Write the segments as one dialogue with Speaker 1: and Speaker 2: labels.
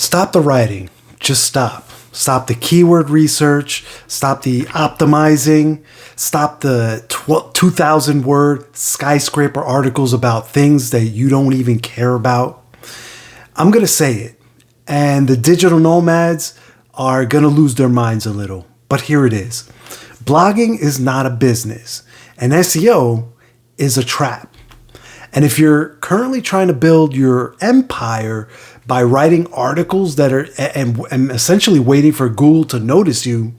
Speaker 1: Stop the writing. Just stop. Stop the keyword research. Stop the optimizing. Stop the 2,000 word skyscraper articles about things that you don't even care about. I'm going to say it. And the digital nomads are going to lose their minds a little. But here it is. Blogging is not a business. And SEO is a trap. And if you're currently trying to build your empire by writing articles that are and essentially waiting for Google to notice you,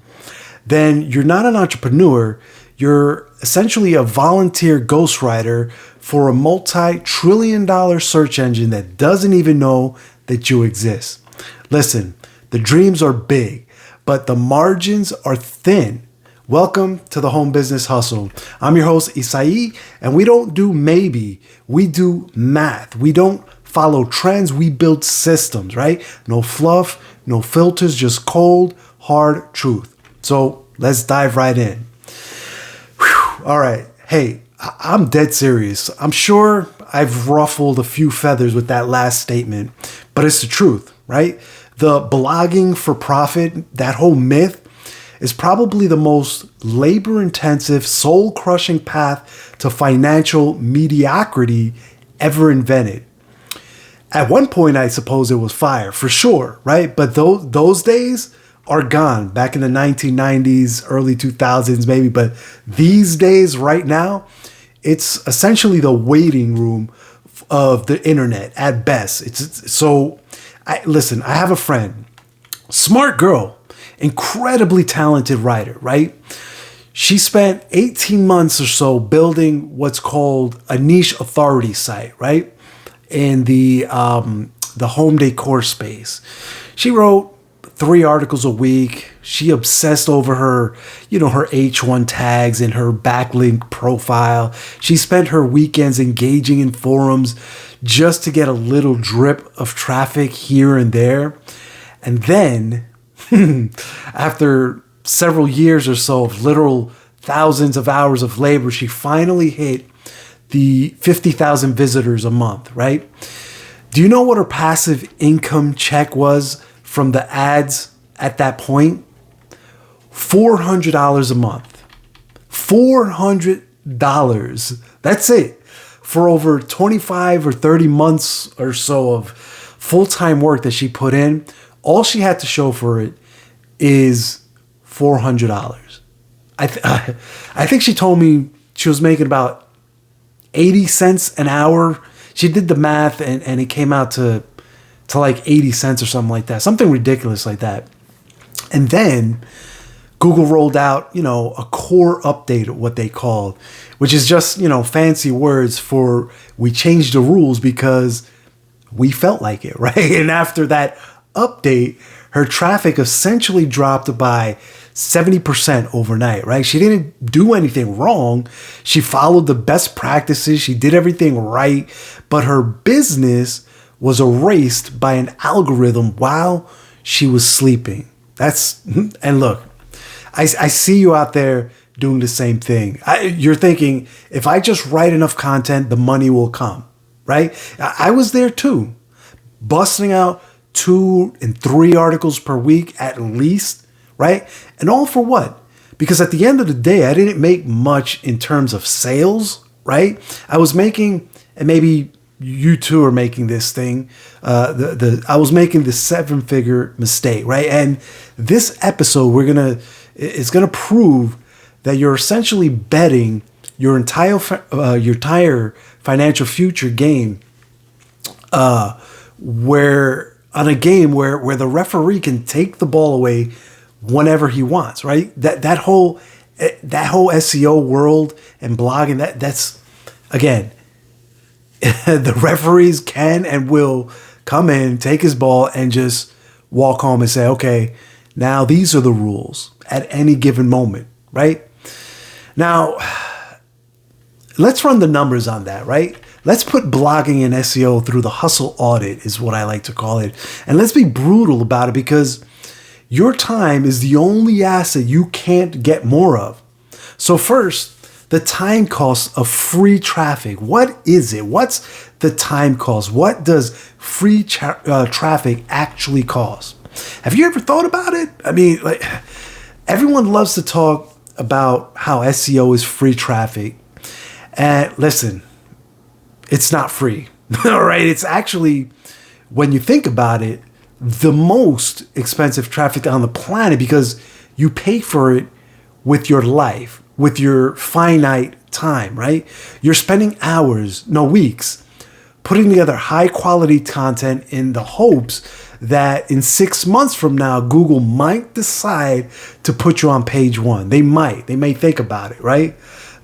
Speaker 1: then you're not an entrepreneur. You're essentially a volunteer ghostwriter for a multi-trillion-dollar search engine that doesn't even know that you exist. Listen, the dreams are big, but the margins are thin. Welcome to the Home Business Hustle. I'm your host, Isai, and we don't do maybe. We do math. We don't follow trends. We build systems, right? No fluff, no filters, just cold, hard truth. So let's dive right in. Whew. All right. Hey, I'm dead serious. I'm sure I've ruffled a few feathers with that last statement, but it's the truth, right? The blogging for profit, that whole myth, is probably the most labor-intensive, soul-crushing path to financial mediocrity ever invented. At one point, I suppose it was fire, for sure, right? But those days are gone, back in the 1990s, early 2000s maybe. But these days, right now, it's essentially the waiting room of the internet at best. Listen, I have a friend, smart girl, incredibly talented writer, right? She spent 18 months or so building what's called a niche authority site, right? In the home decor space. She wrote 3 articles a week. She obsessed over her, her H1 tags and her backlink profile. She spent her weekends engaging in forums just to get a little drip of traffic here and there. And then after several years or so of literal thousands of hours of labor, she finally hit the 50,000 visitors a month, right? Do you know what her passive income check was from the ads at that point? $400 a month. $400. That's it. For over 25 or 30 months or so of full-time work that she put in, all she had to show for it is $400. I think she told me she was making about 80 cents an hour. She did the math and it came out to like 80 cents or something like that. Something ridiculous like that. And then Google rolled out, a core update, what they called, which is just, fancy words for we changed the rules because we felt like it, right? And after that update, her traffic essentially dropped by 70% overnight, right? She didn't do anything wrong. She followed the best practices. She did everything right, but her business was erased by an algorithm while she was sleeping. And look, I see you out there doing the same thing. You're thinking, if I just write enough content, the money will come, right? I was there too, busting out 2 and 3 articles per week at least, right? And all for what? Because at the end of the day, I didn't make much in terms of sales, right? I was making, and maybe you too are making this thing, I was making the 7-figure mistake, right? And this episode, it's gonna prove that you're essentially betting your entire financial future game, where the referee can take the ball away whenever he wants, right? That whole SEO world and blogging, that's again, the referees can and will come in, take his ball, and just walk home and say, okay, now these are the rules at any given moment, right? Now, let's run the numbers on that, right? Let's put blogging and SEO through the hustle audit, is what I like to call it. And let's be brutal about it, because your time is the only asset you can't get more of. So first, the time cost of free traffic. What is it? What's the time cost? What does free traffic actually cost? Have you ever thought about it? I mean, like, everyone loves to talk about how SEO is free traffic. And listen, it's not free. All right. It's actually, when you think about it, the most expensive traffic on the planet, because you pay for it with your life, with your finite time, right? You're spending hours, no weeks, putting together high quality content in the hopes that in 6 months from now, Google might decide to put you on page one. They may think about it, right?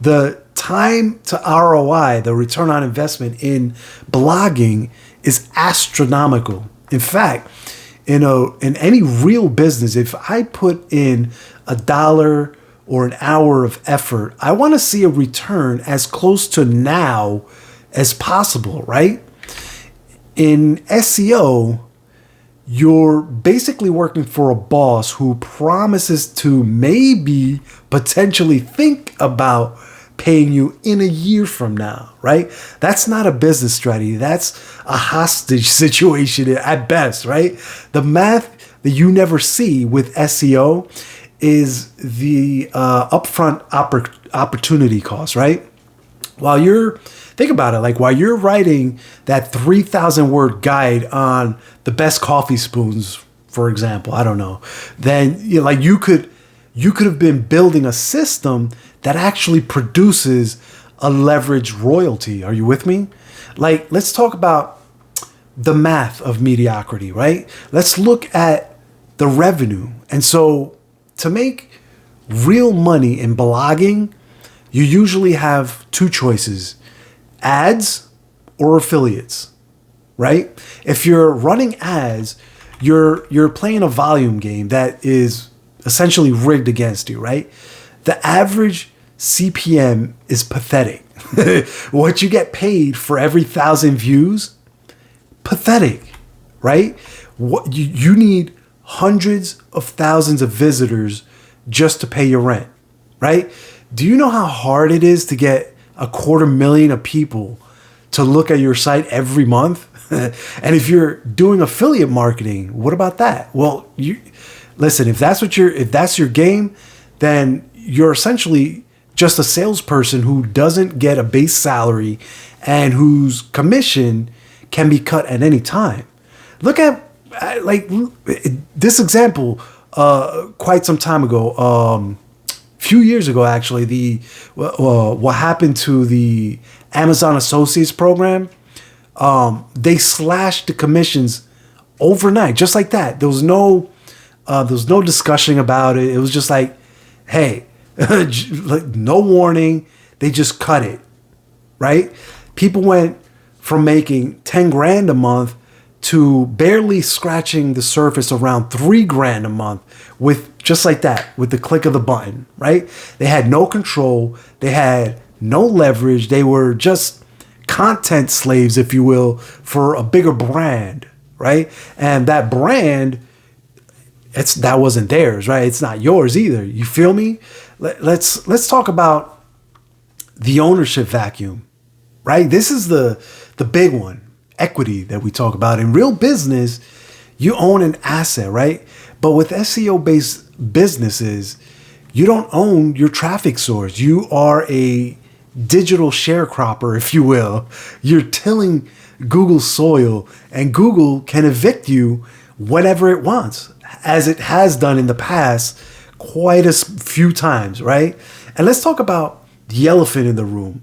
Speaker 1: The time to ROI, the return on investment in blogging, is astronomical. In fact, in any real business, if I put in $1 or an hour of effort, I want to see a return as close to now as possible, right? In SEO, you're basically working for a boss who promises to maybe potentially think about paying you in a year from now, right? That's not a business strategy. That's a hostage situation at best, right? The math that you never see with SEO is the upfront opportunity cost, right? Think about it, like while you're writing that 3,000 word guide on the best coffee spoons, for example, I don't know, then you could have been building a system that actually produces a leveraged royalty. Are you with me? Like, let's talk about the math of mediocrity, right? Let's look at the revenue. And so to make real money in blogging, you usually have two choices: ads or affiliates, right? If you're running ads, you're playing a volume game that is essentially rigged against you, right? The average CPM is pathetic. What you get paid for every 1,000 views, pathetic, right? What you need hundreds of thousands of visitors just to pay your rent, right? Do you know how hard it is to get 250,000 of people to look at your site every month? And if you're doing affiliate marketing, what about that? Well, listen, if that's your game, then you're essentially just a salesperson who doesn't get a base salary and whose commission can be cut at any time. Look at like this example quite some time ago, few years ago, actually, what happened to the Amazon Associates program. They slashed the commissions overnight, just like that. There was no discussion about it. It was just like, hey, like, no warning. They just cut it, right? People went from making 10 grand a month to barely scratching the surface around 3 grand a month with just like that, with the click of the button, right? They had no control. They had no leverage. They were just content slaves, if you will, for a bigger brand, right? And that brand, that wasn't theirs, right? It's not yours either. You feel me? Let's talk about the ownership vacuum, right? This is the big one, equity, that we talk about. In real business, you own an asset, right? But with SEO-based businesses, you don't own your traffic source. You are a digital sharecropper, if you will. You're tilling Google's soil, and Google can evict you whenever it wants, as it has done in the past quite a few times, right? And let's talk about the elephant in the room,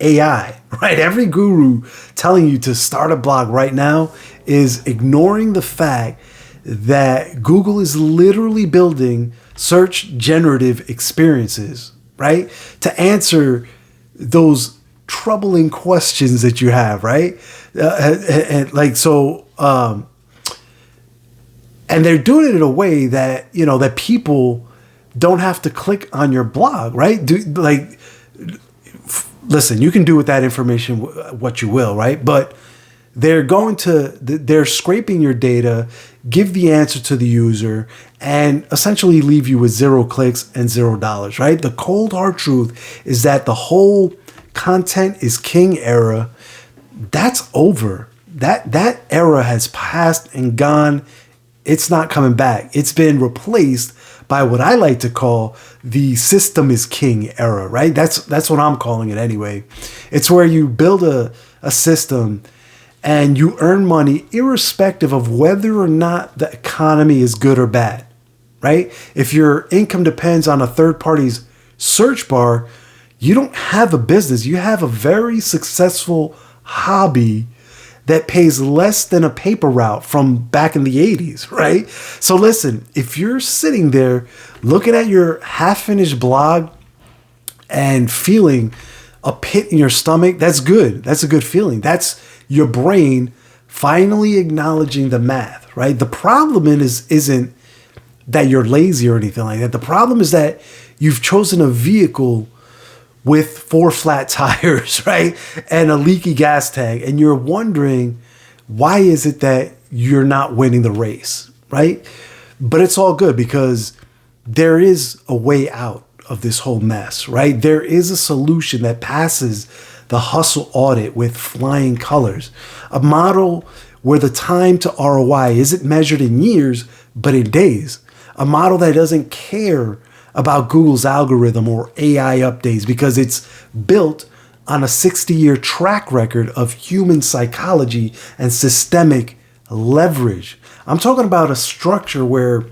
Speaker 1: AI, right? Every guru telling you to start a blog right now is ignoring the fact that Google is literally building search generative experiences, right? To answer those troubling questions that you have, right? And they're doing it in a way that, that people don't have to click on your blog, right? Listen, you can do with that information what you will, right? But they're scraping your data, give the answer to the user, and essentially leave you with 0 clicks and $0, right? The cold hard truth is that the whole content is king era, that's over. That era has passed and gone. It's not coming back. It's been replaced by what I like to call the system is king era, right? That's what I'm calling it anyway. It's where you build a system and you earn money irrespective of whether or not the economy is good or bad, right? If your income depends on a third party's search bar, you don't have a business. You have a very successful hobby that pays less than a paper route from back in the 80s, right? So listen, if you're sitting there looking at your half-finished blog and feeling a pit in your stomach, that's good. That's a good feeling. That's your brain finally acknowledging the math, right? The problem isn't that you're lazy or anything like that. The problem is that you've chosen a vehicle with 4 flat tires, right? And a leaky gas tank. And you're wondering, why is it that you're not winning the race, right? But it's all good because there is a way out of this whole mess, right? There is a solution that passes the hustle audit with flying colors. A model where the time to ROI isn't measured in years, but in days. A model that doesn't care about Google's algorithm or AI updates because it's built on a 60-year track record of human psychology and systemic leverage. I'm talking about a structure where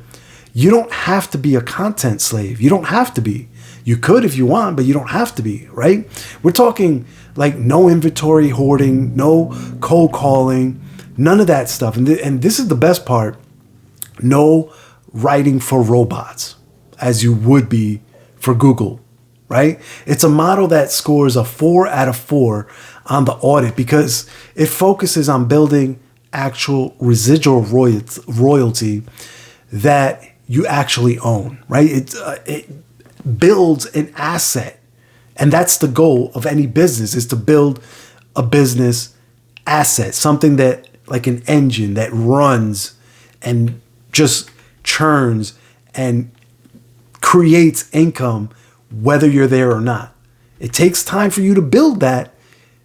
Speaker 1: you don't have to be a content slave. You don't have to be. You could if you want, but you don't have to be, right? We're talking like no inventory hoarding, no cold calling, none of that stuff. And this is the best part. No writing for robots, as you would be for Google, right? It's a model that scores a 4 out of 4 on the audit because it focuses on building actual residual royalty that you actually own, right? It builds an asset. And that's the goal of any business, is to build a business asset, something that like an engine that runs and just churns and creates income, whether you're there or not. It takes time for you to build that,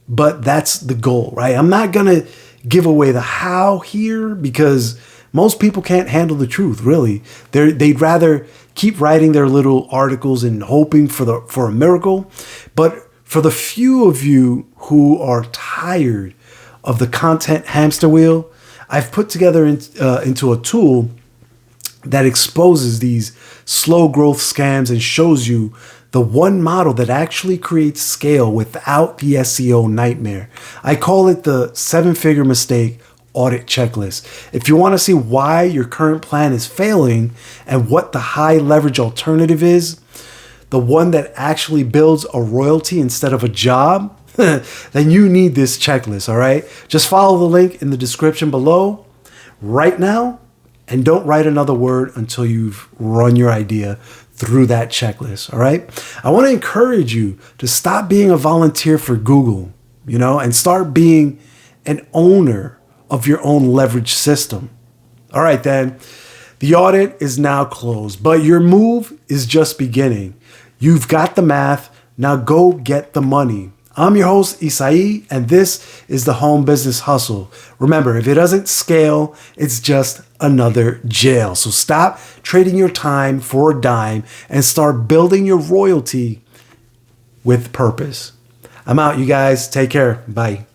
Speaker 1: but that's the goal, right? I'm not going to give away the how here because most people can't handle the truth, really. They'd rather keep writing their little articles and hoping for a miracle. But for the few of you who are tired of the content hamster wheel, I've put together into a tool that exposes these slow growth scams and shows you the one model that actually creates scale without the SEO nightmare. I call it the 7-figure mistake audit checklist. If you want to see why your current plan is failing and what the high leverage alternative is, the one that actually builds a royalty instead of a job, then you need this checklist, all right? Just follow the link in the description below right now and don't write another word until you've run your idea through that checklist, all right? I want to encourage you to stop being a volunteer for Google, and start being an owner of your own leverage system. All right, then. The audit is now closed, but your move is just beginning. You've got the math. Now go get the money. I'm your host, Isai, and this is the Home Business Hustle. Remember, if it doesn't scale, it's just another jail. So stop trading your time for a dime and start building your royalty with purpose. I'm out, you guys. Take care. Bye.